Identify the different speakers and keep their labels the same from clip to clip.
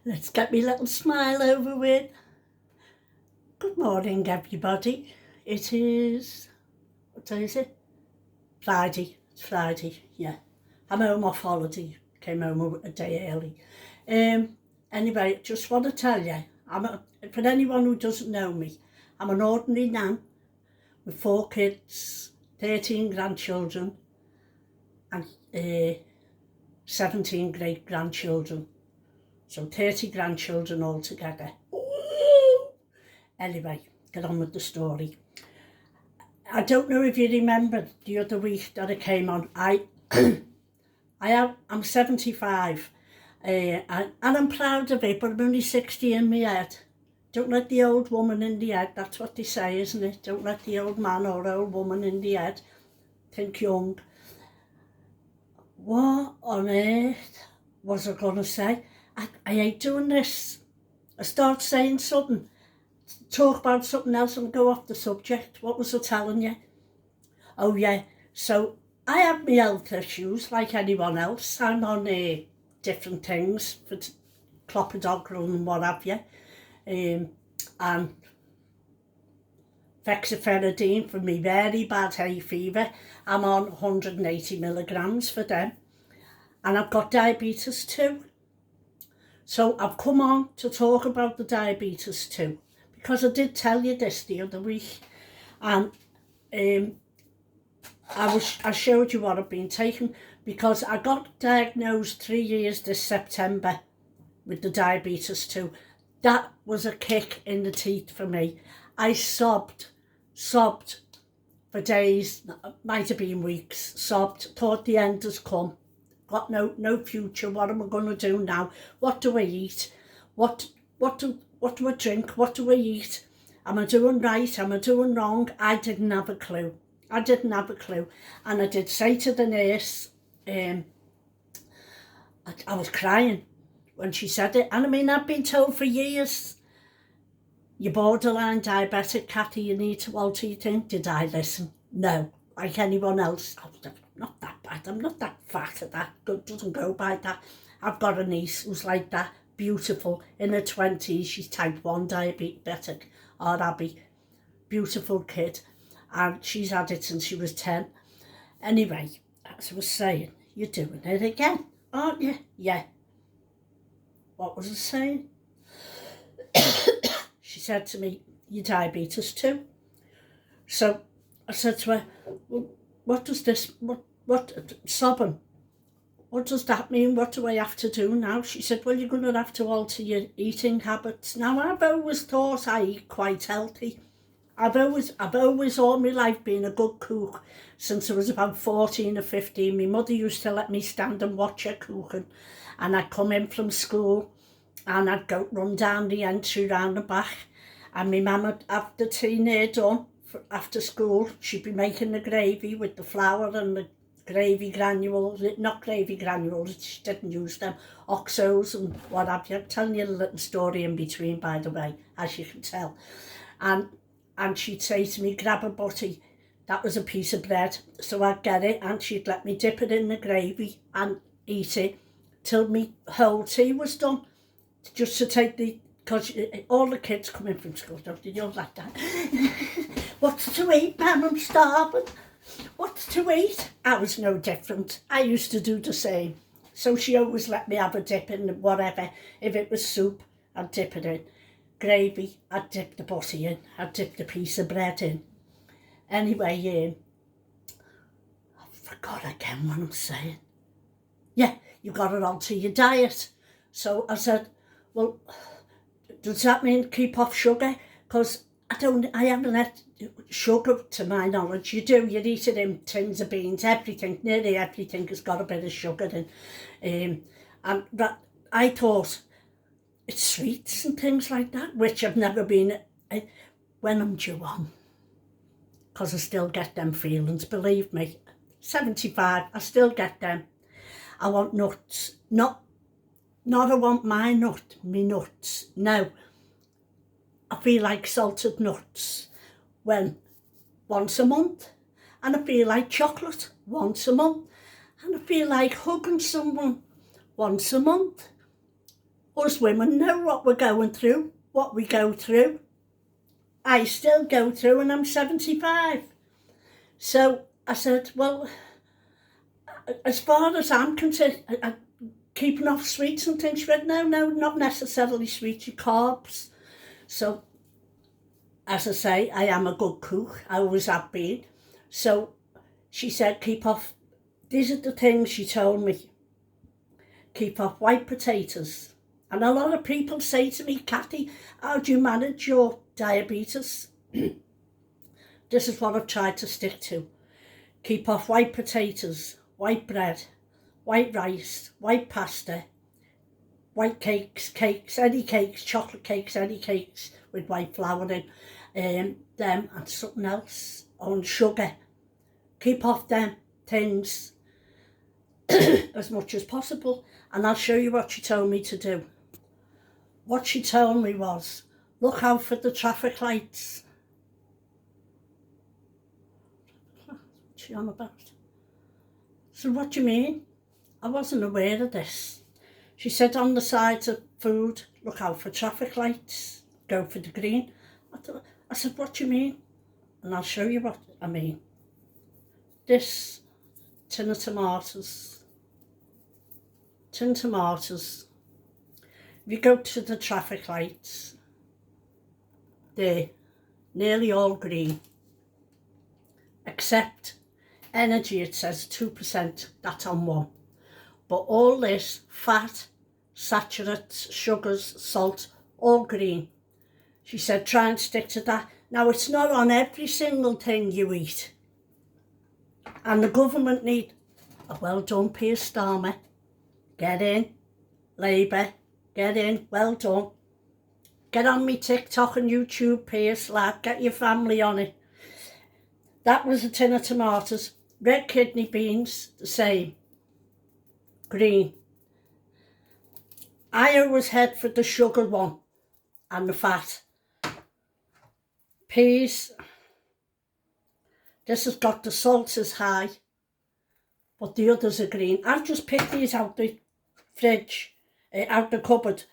Speaker 1: Let's get me little smile over with. Good morning, everybody. It is, what day is it? Friday. It's Friday, yeah. I'm home off holiday. Came home a day early. Anyway, just want to tell you, for anyone who doesn't know me, I'm an ordinary nan with 4 kids, 13 grandchildren, and 17 great-grandchildren. So 30 grandchildren altogether. Ooh! Anyway, get on with the story. I don't know if you remember the other week that I came on. I'm 75, and I'm proud of it, but I'm only 60 in my head. Don't let the old woman in the head, that's what they say, isn't it? Don't let the old man or old woman in the head. Think young. What on earth was I going to say? I hate doing this. I start saying something, talk about something else and go off the subject. What was I telling you? Oh yeah, so I have my health issues like anyone else. I'm on different things for clopidogrel and what have you. And fexofenadine for me very bad hay fever. I'm on 180 milligrams for them. And I've got diabetes too. So I've come on to talk about the diabetes too, because I did tell you this the other week, and I showed you what I've been taking, because I got diagnosed 3 years this September with the diabetes too. That was a kick in the teeth for me. I sobbed for days, might have been weeks, sobbed, thought the end has come. Got no future. What am I going to do now? What do I eat? What do I drink? What do I eat? Am I doing right? Am I doing wrong? I didn't have a clue. And I did say to the nurse, I was crying when she said it. And I mean, I've been told for years, you're borderline diabetic, Cathy, you need to alter your thing. Did I listen? No. Like anyone else, I'm not that bad, I'm not that fat, that doesn't go by that. I've got a niece who's like that, beautiful, in her 20s, she's type 1 diabetic, or Abby, beautiful kid, and she's had it since she was 10. Anyway, as I was saying, you're doing it again, aren't you? Yeah. What was I saying? She said to me, you're diabetes too. So I said to her, well, what does this, what, sobbing, what does that mean? What do I have to do now? She said, well, you're going to have to alter your eating habits. Now, I've always thought I eat quite healthy. I've always all my life been a good cook. Since I was about 14 or 15, my mother used to let me stand and watch her cooking. And I'd come in from school and I'd go run down the entry round the back. And my mum would have the tea near done. After school, she'd be making the gravy with the flour and the gravy granules, not gravy granules, she didn't use them, oxos and what have you. I'm telling you a little story in between, by the way, as you can tell. And she'd say to me, grab a butty, that was a piece of bread. So I'd get it and she'd let me dip it in the gravy and eat it till my whole tea was done, just to take the, because all the kids come in from school, don't they? You're like that. What's to eat, Mum? I'm starving. What's to eat? I was no different. I used to do the same. So she always let me have a dip in whatever. If it was soup, I'd dip it in. Gravy, I'd dip the butty in. I'd dip the piece of bread in. Anyway, I forgot again what I'm saying. Yeah, you got to alter your diet. So I said, well, does that mean keep off sugar? Because I haven't had sugar to my knowledge. You eat it in tins of beans, everything, nearly everything has got a bit of sugar in. And that, I thought it's sweets and things like that, which I've never been, when I'm due on, because I still get them feelings, believe me. 75, I still get them. I want nuts, not I want my nuts, no. I feel like salted nuts once a month, and I feel like chocolate once a month, and I feel like hugging someone once a month. Us women know what we're going through, what we go through. I still go through and I'm 75. So I said, well, as far as I'm concerned, keeping off sweets and things. She went, no, not necessarily sweets, your carbs. So, as I say, I am a good cook. I always have been. So she said, keep off. These are the things she told me. Keep off white potatoes. And a lot of people say to me, Cathy, how do you manage your diabetes? This is what I've tried to stick to. Keep off white potatoes, white bread, white rice, white pasta, white cakes, any cakes, chocolate cakes, any cakes with white flour in, them and something else on sugar. Keep off them things as much as possible, and I'll show you what she told me to do. What she told me was, look out for the traffic lights. What's she on about? So what do you mean? I wasn't aware of this. She said on the sides of food, look out for traffic lights, go for the green. I said, what do you mean? And I'll show you what I mean. This tin of tomatoes. If you go to the traffic lights, they're nearly all green, except energy, it says 2%, that's on one. But all this, fat, saturates, sugars, salt, all green. She said, try and stick to that. Now, it's not on every single thing you eat. And the government need a well done, Piers Starmer. Get in, Labour, get in, well done. Get on me TikTok and YouTube, Piers, lad, get your family on it. That was a tin of tomatoes. Red kidney beans, the same. Green. I always head for the sugar one and the fat. Peas. This has got the salt as high, but the others are green. I've just picked these out the fridge, out the cupboard.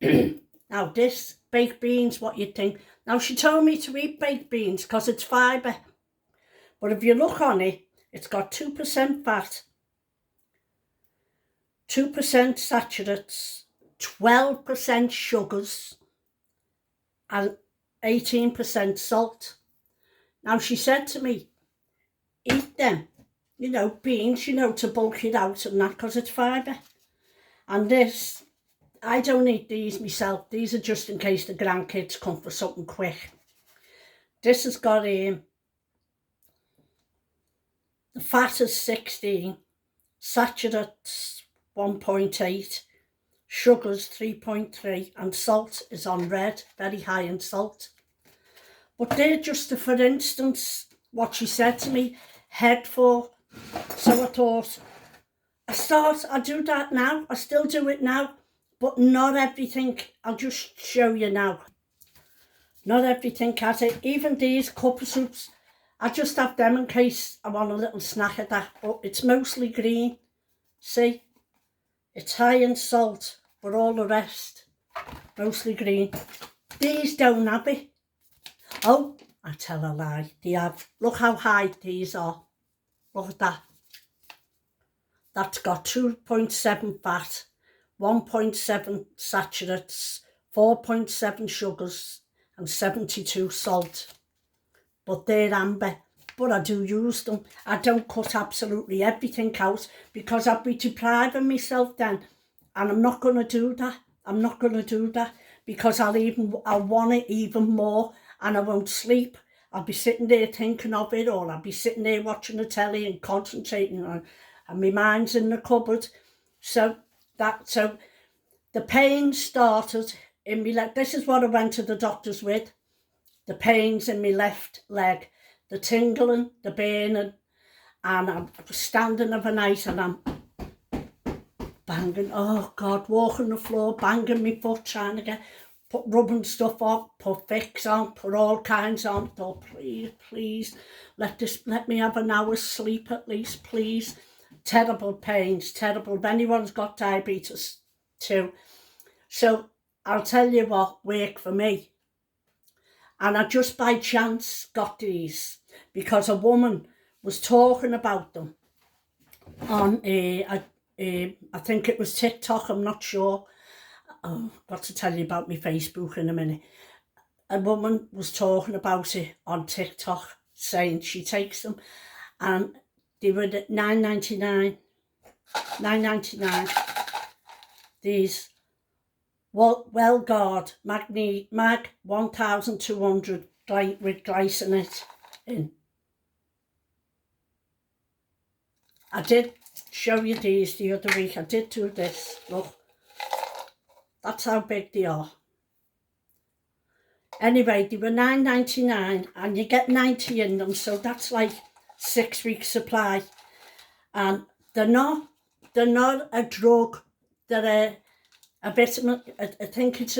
Speaker 1: Now this, baked beans, what you'd think. Now she told me to eat baked beans because it's fibre. But if you look on it, it's got 2% fat, 2% saturates, 12% sugars, and 18% salt. Now she said to me, eat them, beans, to bulk it out and that, because it's fibre. And this, I don't eat these myself. These are just in case the grandkids come for something quick. This has got the fat is 16, saturates 1.8, sugars 3.3, and salt is on red, very high in salt. But they're just for instance, what she said to me, head for. So I thought, I do that now, I still do it now, but not everything. I'll just show you now. Not everything has it. Even these cup of soups, I just have them in case I want a little snack of that, but it's mostly green. See, it's high in salt, but all the rest, mostly green. These don't have it. Oh, I tell a lie, they have. Look how high these are. Look at that. That's got 2.7 fat, 1.7 saturates, 4.7 sugars, and 72 salt. But they're amber. But I do use them. I don't cut absolutely everything out because I'd be depriving myself then. And I'm not going to do that. I'm not going to do that because I'll want it even more and I won't sleep. I'll be sitting there thinking of it, or I'll be sitting there watching the telly and concentrating on, and my mind's in the cupboard. So the pain started in my leg. This is what I went to the doctors with. The pains in my left leg, the tingling, the burning, and I'm standing of a night and I'm banging, oh God, walking the floor, banging my foot, trying to put rubbing stuff on, put Vicks on, put all kinds on. Oh, please, let me have an hour's sleep at least, please. Terrible pains, terrible. If anyone's got diabetes too. So I'll tell you what worked for me. And I just by chance got these because a woman was talking about them on I think it was TikTok, I'm not sure. I've got to tell you about my Facebook in a minute. A woman was talking about it on TikTok, saying she takes them, and they were at $9.99. These Well-Guard Mag 1200 with glycinate in. I did show you these the other week. I did do this. Look, that's how big they are. Anyway, they were $9.99 and you get 90 in them, so that's like 6 weeks supply. And they're not a drug. They're a vitamin. I think it's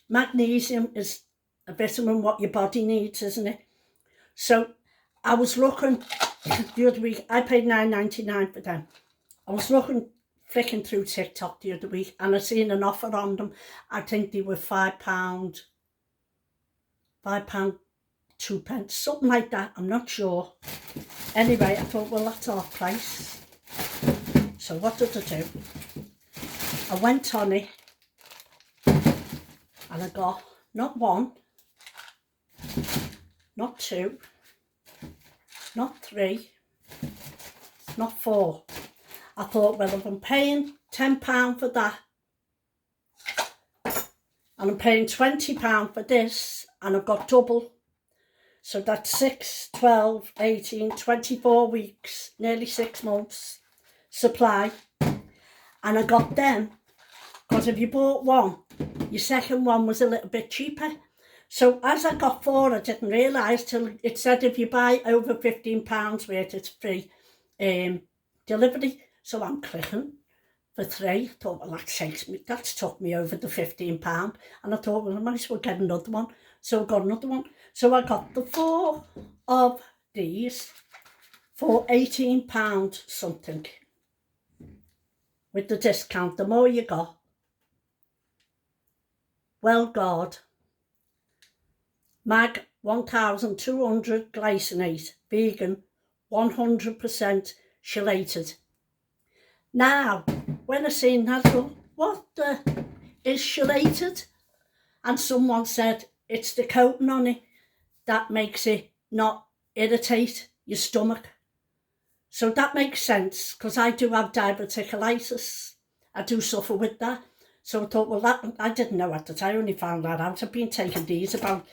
Speaker 1: magnesium is a vitamin what your body needs, isn't it? So I was looking the other week. I paid $9.99 for them. I was flicking through TikTok the other week, and I seen an offer on them. I think they were £5, £2, something like that. I'm not sure. Anyway, I thought, well, that's half price. So what did I do? I went on it, and I got not one, not two, not three, not four. I thought, well, if I'm paying £10 for that, and I'm paying £20 for this, and I've got double, so that's 6, 12, 18, 24 weeks, nearly 6 months supply. And I got them, because if you bought one, your second one was a little bit cheaper. So as I got 4, I didn't realise till it said if you buy over £15 worth, it's free delivery. So I'm clicking for 3. I thought, well, that's took me over the £15. And I thought, well, I might as well get another one. So I got another one. So I got the 4 of these for £18 something. With the discount, the more you got. Well-Guard Mag 1200 glycinate, vegan, 100% chelated. Now, when I seen that, I thought, what is chelated? And someone said it's the coating on it that makes it not irritate your stomach. So that makes sense, because I do have diverticulitis. I do suffer with that. So I thought, well, that I didn't know at the time. I only found that out. I've been taking these about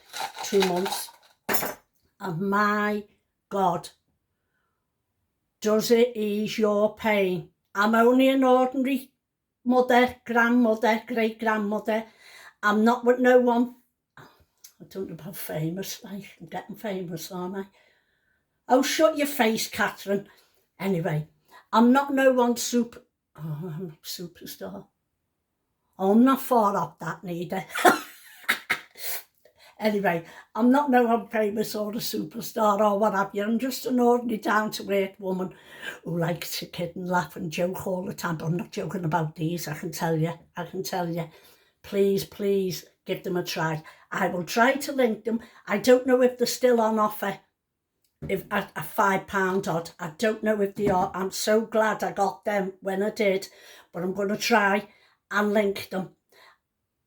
Speaker 1: 2 months. And my God, does it ease your pain? I'm only an ordinary mother, grandmother, great-grandmother. I'm not with no one. I don't know about famous. I'm getting famous, aren't I? Oh, shut your face, Catherine. Anyway, I'm not no one I'm a superstar. I'm not far off that neither. Anyway, I'm not no one famous or a superstar or what have you. I'm just an ordinary down-to-earth woman who likes to kid and laugh and joke all the time. But I'm not joking about these, I can tell you. Please, please give them a try. I will try to link them. I don't know if they're still on offer. If at £5 odd, I don't know if they are. I'm so glad I got them when I did, but I'm going to try and link them.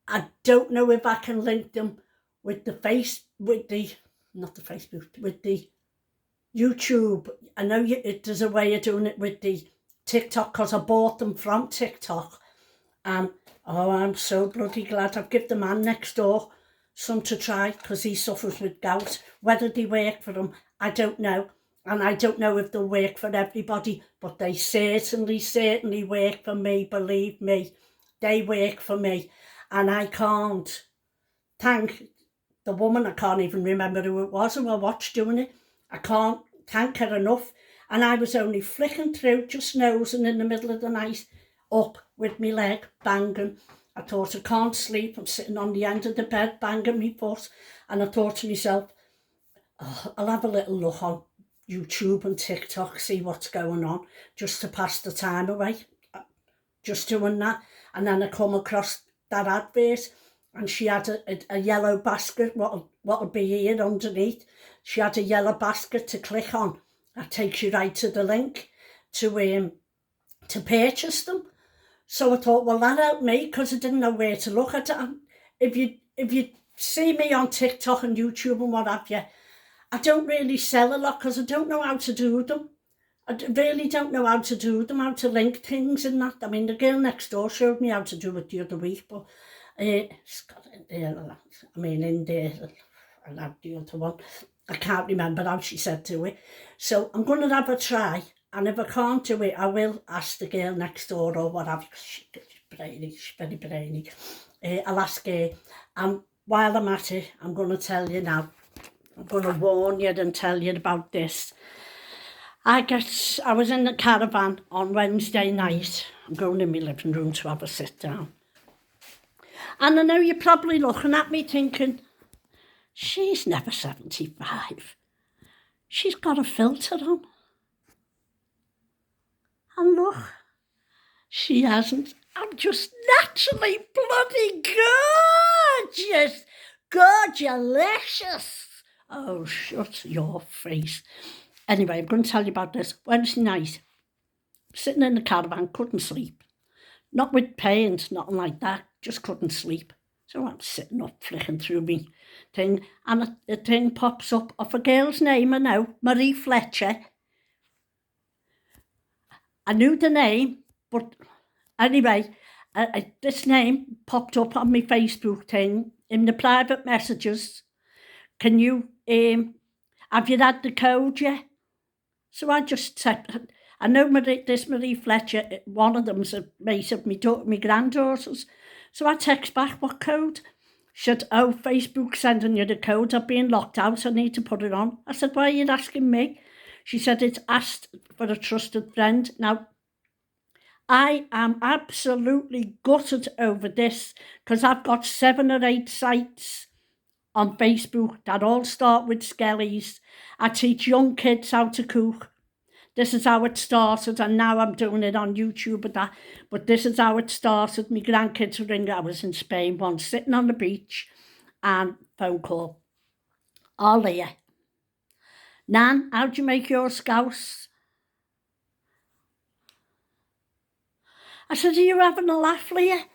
Speaker 1: I don't know if I can link them with the YouTube. I know there's a way of doing it with the TikTok, because I bought them from TikTok, and oh, I'm so bloody glad. I've given the man next door some to try, because he suffers with gout. Whether they work for him, I don't know, and I don't know if they'll work for everybody, but they certainly work for me. Believe me, they work for me, and I can't thank the woman. I can't even remember who it was who I watched doing it. I can't thank her enough. And I was only flicking through, just nosing in the middle of the night, up with my leg banging. I thought, I can't sleep. I'm sitting on the end of the bed banging my foot. And I thought to myself, oh, I'll have a little look on YouTube and TikTok, see what's going on, just to pass the time away. Just doing that. And then I come across that advert, and she had a yellow basket, what'll be here underneath. She had a yellow basket to click on. That takes you right to the link to purchase them. So I thought, well, that helped me because I didn't know where to look at it. If you see me on TikTok and YouTube and what have you, I don't really sell a lot because I don't know how to do them. I really don't know how to do them, how to link things and that. I mean, the girl next door showed me how to do it the other week, but it's got in there. I mean, in there, and out the other one. I can't remember how she said to it. So I'm going to have a try, and if I can't do it, I will ask the girl next door or whatever. She's brainy, she's very brainy. I'll ask her, and while I'm at it, I'm going to tell you now. I'm going to warn you and tell you about this. I was in the caravan on Wednesday night. I'm going in my living room to have a sit down. And I know you're probably looking at me thinking, she's never 75. She's got a filter on. And look, she hasn't. I'm just naturally bloody gorgeous. Gorgeous. Oh, shut your face. Anyway, I'm going to tell you about this. Wednesday night, sitting in the caravan, couldn't sleep. Not with pains, nothing like that, just couldn't sleep. So I'm sitting up, flicking through me thing, and a thing pops up of a girl's name I know, Marie Fletcher. I knew the name, but anyway, this name popped up on my Facebook thing in the private messages. Can you, have you had the code yet? So I just said, I know this Marie Fletcher, one of them's a mate of my granddaughter's. So I text back, what code? She said, oh, Facebook's sending you the code. I've been locked out, I need to put it on. I said, why are you asking me? She said, it's asked for a trusted friend. Now, I am absolutely gutted over this because I've got 7 or 8 sites on Facebook that all start with skellies. I teach young kids how to cook. This is how it started, and now I'm doing it on YouTube and that. But this is how it started. My grandkids were ringing. I was in Spain once, sitting on the beach, and phone call. All here. Nan, how do you make your scouse? I said, are you having a laugh, Leah?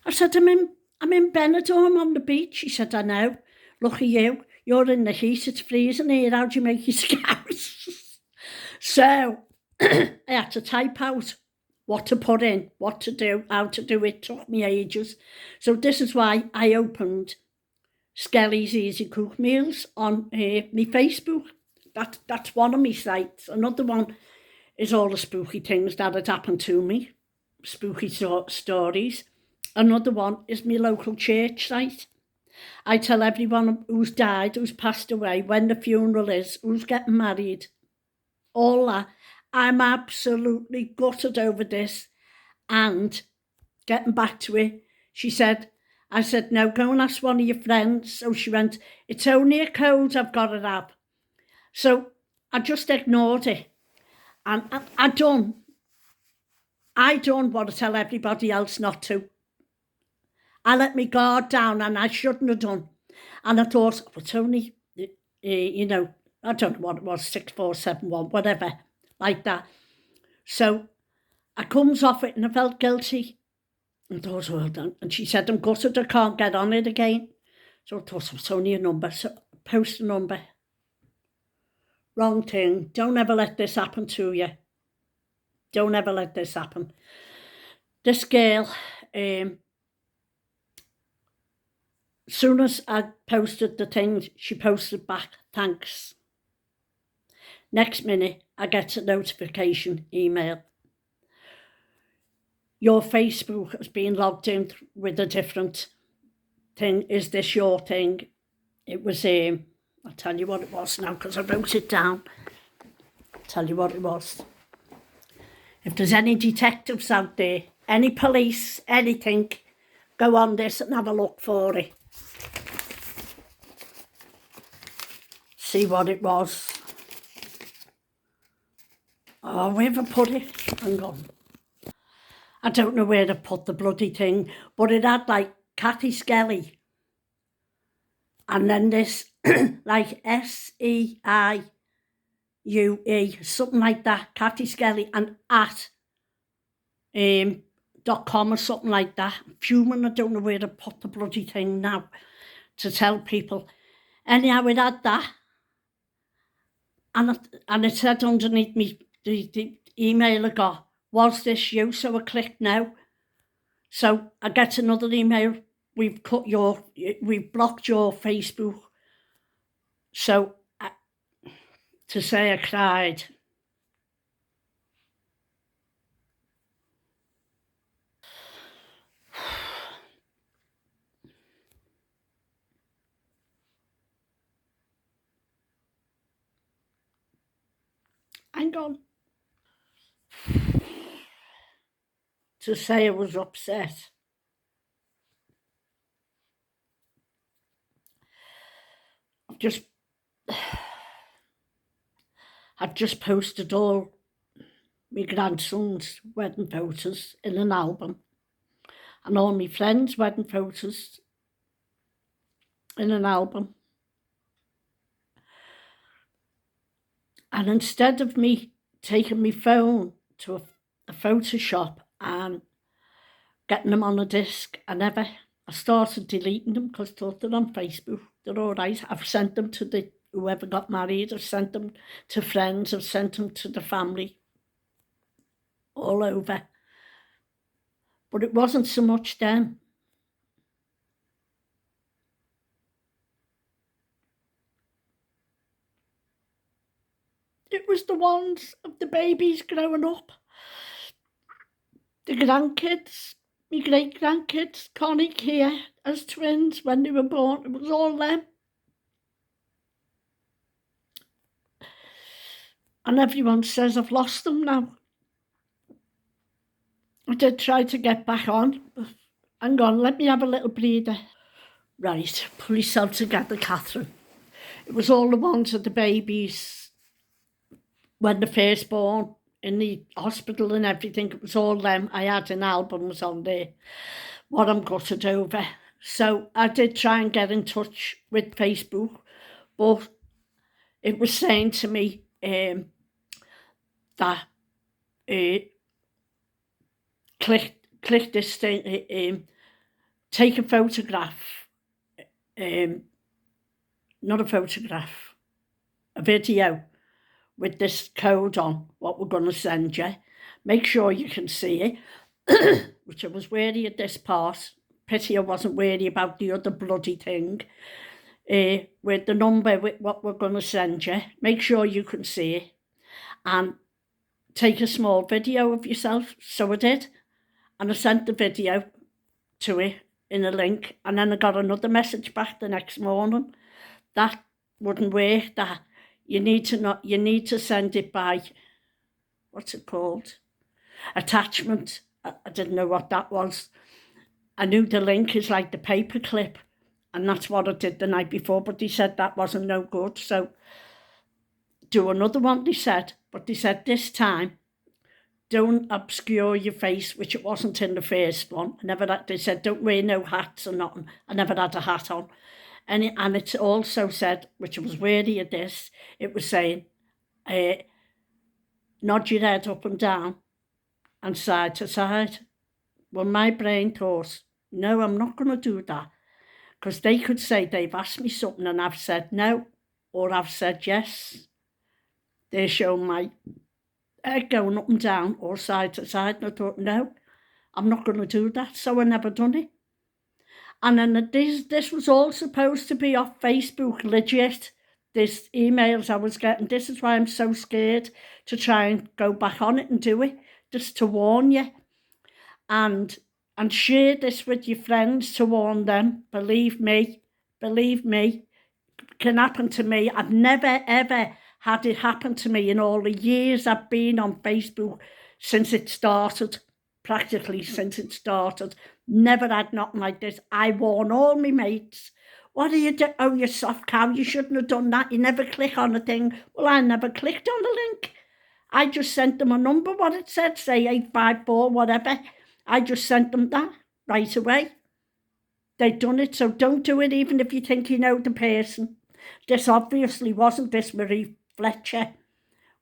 Speaker 1: I said, I'm in Benidorm on the beach. She said, I know. Look at you. You're in the heat. It's freezing here. How do you make your scouse? So I had to type out what to put in, what to do, how to do it. Took me ages. So this is why I opened Skelly's Easy Cook Meals on my Facebook. That's one of my sites. Another one is all the spooky things that had happened to me, spooky stories. Another one is my local church site. I tell everyone who's died, who's passed away, when the funeral is, who's getting married, all that. I'm absolutely gutted over this. And getting back to it, I said, no, go and ask one of your friends. So she went, it's only a code I've got to have. So I just ignored it. And I done what I tell everybody else not to. I let my guard down, and I shouldn't have done. And I thought, oh, it's only, I don't know what it was, 6471, whatever, like that. So I comes off it, and I felt guilty. And thought, well done. And she said, I'm gutted, I can't get on it again. So I thought, it's only a number, so post a number. Wrong thing. Don't ever let this happen to you. Don't ever let this happen. This girl, soon as I posted the thing, she posted back, thanks. Next minute, I get a notification email. Your Facebook has been logged in with a different thing. Is this your thing? It was, I'll tell you what it was now because I wrote it down. I'll tell you what it was. If there's any detectives out there, any police, anything, go on this and have a look for it. See what it was. Oh, where have I put it? Hang on. I don't know where to put the bloody thing, but it had like Cathy Skely. And then this like SEIUE, something like that, Cathy Skely, and at .com or something like that. Fuming, I don't know where to put the bloody thing now to tell people. Anyhow, it had that. And it said underneath me, the email I got, was this you? So I clicked no. So I get another email, we've blocked your Facebook. So to say I cried. Hang on. To say I was upset. I've just posted all my grandson's wedding photos in an album, and all my friends' wedding photos in an album. And instead of me taking my phone to a Photoshop and getting them on a disc, I started deleting them because I thought they're on Facebook, they're all right. I've sent them to whoever got married, I've sent them to friends, I've sent them to the family, all over. But it wasn't so much them. It was the ones of the babies growing up. The grandkids, my great-grandkids, Connie, Kia, as twins when they were born, it was all them. And everyone says I've lost them now. I did try to get back on, but hang on, let me have a little breather. Right, pull yourself together, Catherine. It was all the ones of the babies when they're first born, in the hospital and everything. It was all them. I had in albums on there, what I'm gutted over. So I did try and get in touch with Facebook, but it was saying to me that click this thing, take a photograph, not a photograph, a video with this code on, what we're going to send you. Make sure you can see it, which I was wary at this part. Pity I wasn't wary about the other bloody thing. With the number, with what we're going to send you. Make sure you can see it. And take a small video of yourself. So I did. And I sent the video to it in a link. And then I got another message back the next morning. That wouldn't work, that you need to send it by, what's it called? Attachment. I didn't know what that was. I knew the link is like the paperclip, and that's what I did the night before, but they said that wasn't no good. So do another one, they said, but they said this time, don't obscure your face, which it wasn't in the first one. They said don't wear no hats or nothing. I never had a hat on. And it also said, which I was wary of this, it was saying, nod your head up and down and side to side. Well, my brain thought, no, I'm not going to do that. Because they could say they've asked me something and I've said no, or I've said yes. They're showing my head going up and down or side to side. And I thought, no, I'm not going to do that. So I never done it. And then this was all supposed to be off Facebook, legit. This emails I was getting. This is why I'm so scared to try and go back on it and do it, just to warn you. And share this with your friends to warn them. Believe me, it can happen to me. I've never, ever had it happen to me in all the years I've been on Facebook since it started. Practically since it started. Never had nothing like this. I warn all my mates. What are you doing? Oh, you soft cow, you shouldn't have done that. You never click on a thing. Well, I never clicked on the link. I just sent them a number, what it said, say 854, whatever. I just sent them that right away. They'd done it, so don't do it even if you think you know the person. This obviously wasn't this Marie Fletcher,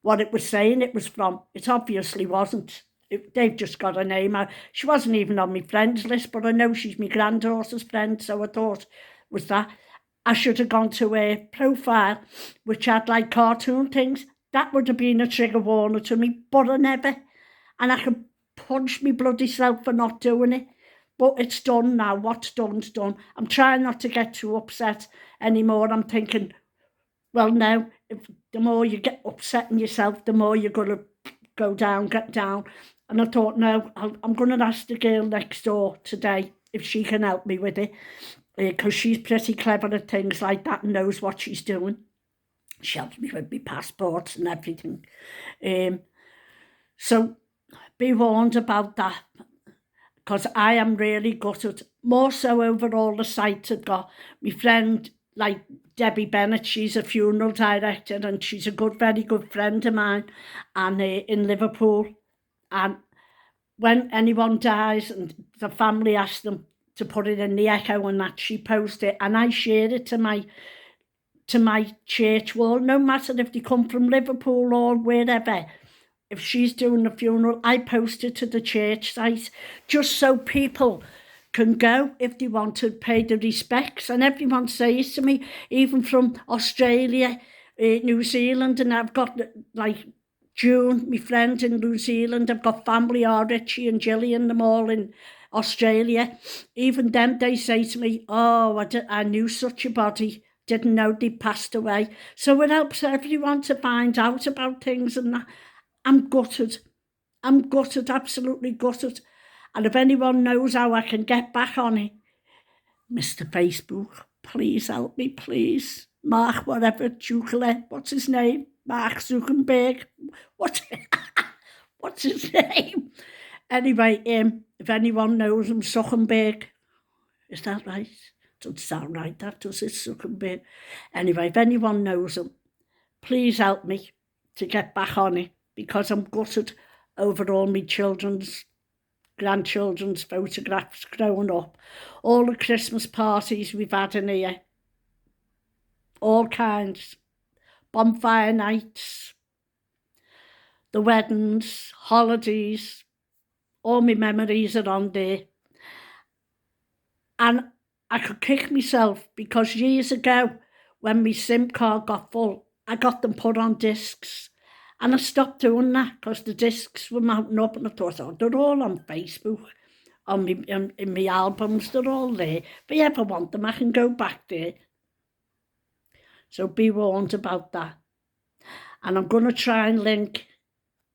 Speaker 1: what it was saying it was from. It obviously wasn't. They've just got a name. She wasn't even on my friends list, but I know she's my granddaughter's friend, so I thought it was that. I should have gone to a profile which had like cartoon things. That would have been a trigger warning to me, but I never. And I could punch me bloody self for not doing it. But it's done now. What's done's done. I'm trying not to get too upset anymore. I'm thinking, well, no, the more you get upsetting yourself, the more you're going to go down, get down. And I thought, no, I'm going to ask the girl next door today if she can help me with it, because she's pretty clever at things like that and knows what she's doing. She helps me with my passports and everything. So be warned about that, because I am really gutted, more so over all the sites I've got. My friend, like Debbie Bennett, she's a funeral director and she's a very good friend of mine, and in Liverpool. And when anyone dies and the family asks them to put it in the Echo and that, she posts it, and I share it to my church wall, no matter if they come from Liverpool or wherever. If she's doing the funeral, I post it to the church site, just so people can go if they want to pay the respects. And everyone says to me, even from Australia, New Zealand, and I've got like June, my friend in New Zealand, I've got family, Richie and Gillian, them all in Australia. Even them, they say to me, oh, I knew such a body, didn't know they passed away. So it helps everyone to find out about things and that. I'm gutted. I'm gutted, absolutely gutted. And if anyone knows how I can get back on it, Mr. Facebook, please help me, please. Mark, whatever, Zuckerberg, what's his name? Mark Zuckerberg. What's his name? Anyway, if anyone knows him, Zuckerberg. Is that right? Doesn't sound right, that does it, Zuckerberg. Anyway, if anyone knows him, please help me to get back on it, because I'm gutted over all my grandchildren's photographs growing up. All the Christmas parties we've had in here. All kinds. Bonfire nights, the weddings, holidays. All my memories are on there. And I could kick myself, because years ago, when my SIM card got full, I got them put on discs. And I stopped doing that because the discs were mounting up, and I thought, oh, they're all on Facebook, in my albums, they're all there. If I ever want them, I can go back there. So be warned about that. And I'm going to try and link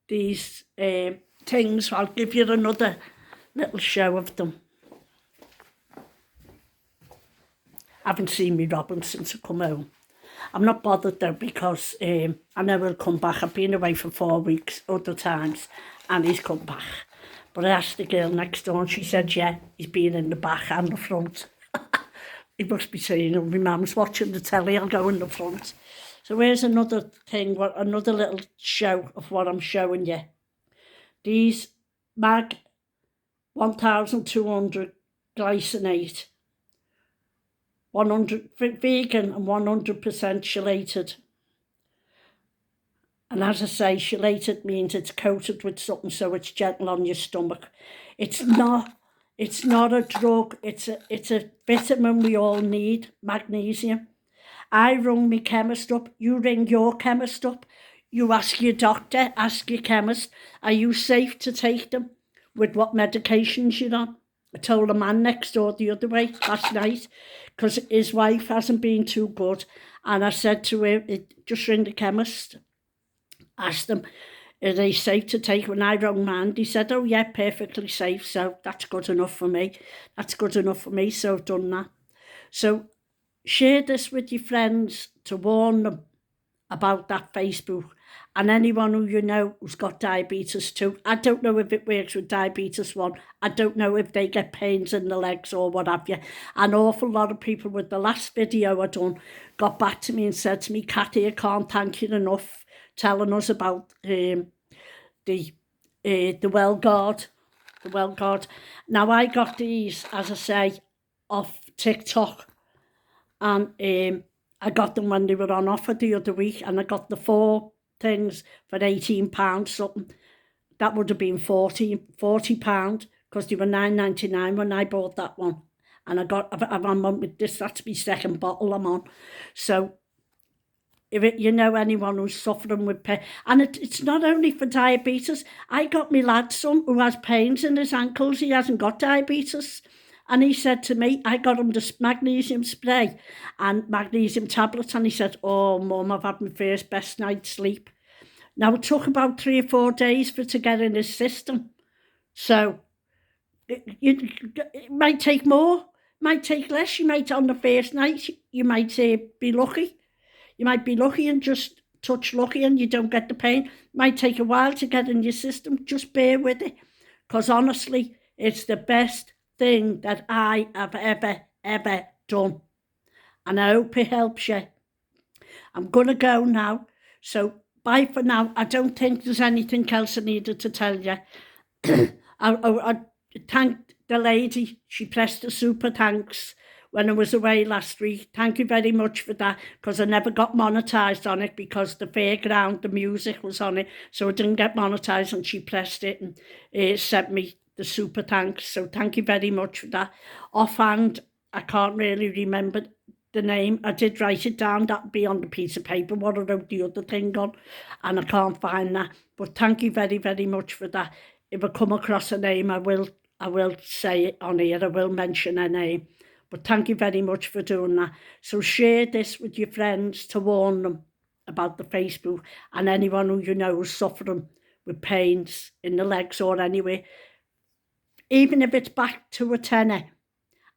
Speaker 1: these things. I'll give you another little show of them. I haven't seen me Robin since I come home. I'm not bothered though, because I know he'll come back. I've been away for 4 weeks other times, and he's come back. But I asked the girl next door, and she said, yeah, he's been in the back and the front. He must be saying, oh, my mum's watching the telly, I'll go in the front. So here's another thing, another little show of what I'm showing you. These Mag 1200 glycinate, 100 vegan and 100% chelated. And as I say, chelated means it's coated with something so it's gentle on your stomach. It's not a drug, it's a vitamin we all need, magnesium. I rung my chemist up, you ring your chemist up, you ask your doctor, ask your chemist, are you safe to take them with what medications you're on? I told a man next door the other way last night, because his wife hasn't been too good, and I said to him, just ring the chemist, ask them, are they safe to take? When I rang man, he said, oh yeah, perfectly safe, so that's good enough for me. That's good enough for me, so I've done that. So share this with your friends to warn them about that Facebook, and anyone who you know who's got diabetes too. I don't know if it works with diabetes 1. I don't know if they get pains in the legs or what have you. An awful lot of people with the last video I done got back to me and said to me, Cathy, I can't thank you enough telling us about the Well Guard. Well, God. Now, I got these, as I say, off TikTok, and I got them when they were on offer the other week, and I got the 4 things for £18 something. That would have been £40, because they were £9.99 when I bought that one. And I'm on with this, that's my second bottle I'm on. So if you know anyone who's suffering with pain, and it's not only for diabetes. I got my lad son who has pains in his ankles. He hasn't got diabetes. And he said to me, I got him the magnesium spray and magnesium tablets, and he said, oh, Mum, I've had my first best night's sleep. Now, it took about 3 or 4 days for it to get in his system. So it might take more, might take less. You might, on the first night, you might be lucky. You might be lucky and just touch lucky and you don't get the pain. It might take a while to get in your system. Just bear with it. Because honestly, it's the best thing that I have ever done. And I hope it helps you. I'm going to go now. So bye for now. I don't think there's anything else I needed to tell you. I thanked the lady. She pressed the super thanks when I was away last week. Thank you very much for that, because I never got monetised on it because the fairground, the music was on it, so I didn't get monetised, and she pressed it and sent me the super thanks. So thank you very much for that. Offhand, I can't really remember the name. I did write it down. That'd be on the piece of paper what I wrote the other thing on, and I can't find that. But thank you very, very much for that. If I come across a name, I will say it on here. I will mention her name. But thank you very much for doing that. So share this with your friends to warn them about the Facebook, and anyone who you know is suffering with pains in the legs or anywhere. Even if it's back to a tenner,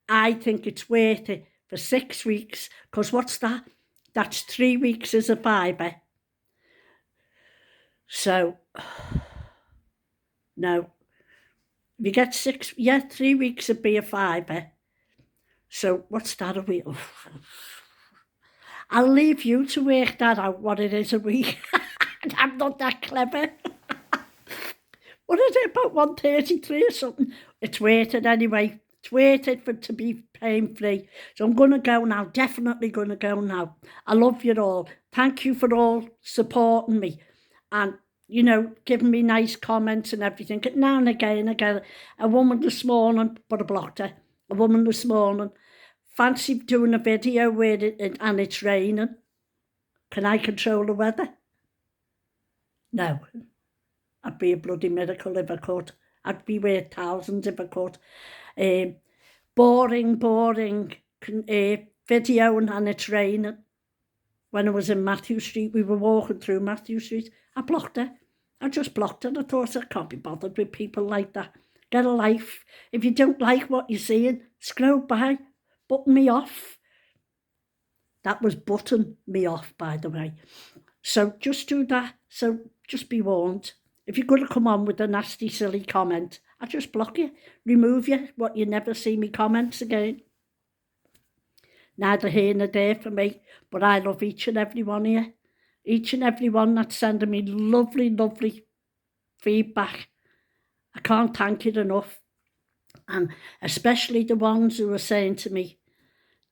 Speaker 1: I think it's worth it for 6 weeks, because what's that? That's 3 weeks is a £5. So, no. If you get 3 weeks would be a £5. So what's that a week? I'll leave you to work that out, what it is a week. I'm not that clever. What is it, about 133 or something? It's worth it anyway. It's worth it to be pain-free. So I'm going to go now, definitely going to go now. I love you all. Thank you for all supporting me and, giving me nice comments and everything. Now and again, I get a woman this morning, but I blocked her. A woman this morning, fancy doing a video where and it's raining. Can I control the weather? No. I'd be a bloody miracle if I could. I'd be worth thousands if I could. Boring video and it's raining. When I was in Matthew Street, we were walking through Matthew Street. I blocked her. I just blocked her. I thought I can't be bothered with people like that. Get a life. If you don't like what you're seeing, scroll by. Button me off. That was button me off, by the way. So just do that. So just be warned. If you're going to come on with a nasty, silly comment, I'll just block you, remove you, what you never see me comments again. Neither here nor there for me, but I love each and every one of you. Each and every one that's sending me lovely, lovely feedback. I can't thank it enough. And especially the ones who are saying to me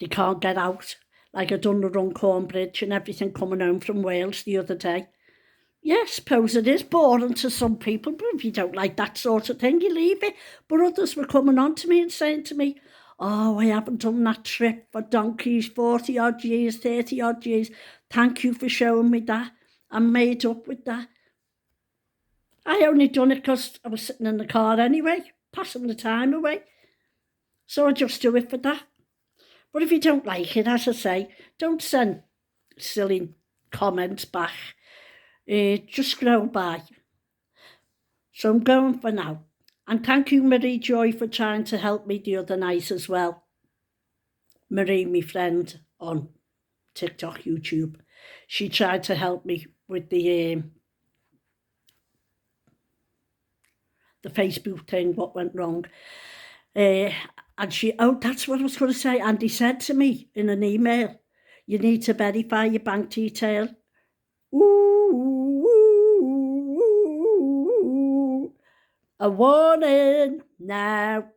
Speaker 1: they can't get out. Like I done the Runcorn Bridge and everything coming home from Wales the other day. Yeah, I suppose it is boring to some people, but if you don't like that sort of thing, you leave it. But others were coming on to me and saying to me, oh, I haven't done that trip for donkeys, 40-odd years, 30-odd years. Thank you for showing me that. I'm made up with that. I only done it because I was sitting in the car anyway, passing the time away. So I just do it for that. But if you don't like it, as I say, don't send silly comments back. Just scroll by. So I'm going for now. And thank you, Marie Joy, for trying to help me the other night as well. Marie, my friend on TikTok, YouTube. She tried to help me with the Facebook thing, what went wrong. And that's what I was going to say. Andy said to me in an email, you need to verify your bank detail. Ooh. A warning. No,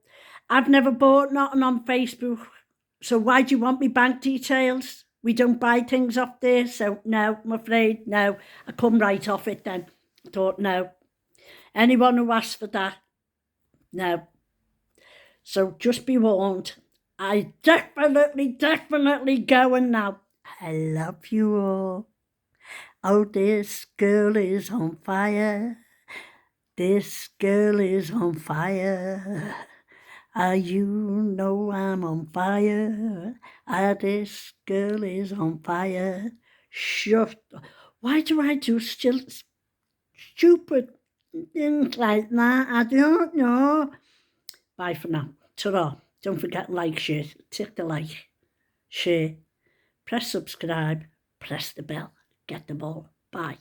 Speaker 1: I've never bought nothing on Facebook. So why do you want me bank details? We don't buy things off there. So no, I'm afraid, no. I come right off it then. I thought, no. Anyone who asks for that, no. So just be warned. I definitely going now. I love you all. Oh, this girl is on fire. This girl is on fire. You know I'm on fire. This girl is on fire. Shut. Why do I do still stupid things like that? I don't know. Bye for now. Ta-ra. Don't forget like, share, tick the like, share, press subscribe, press the bell, get the ball. Bye.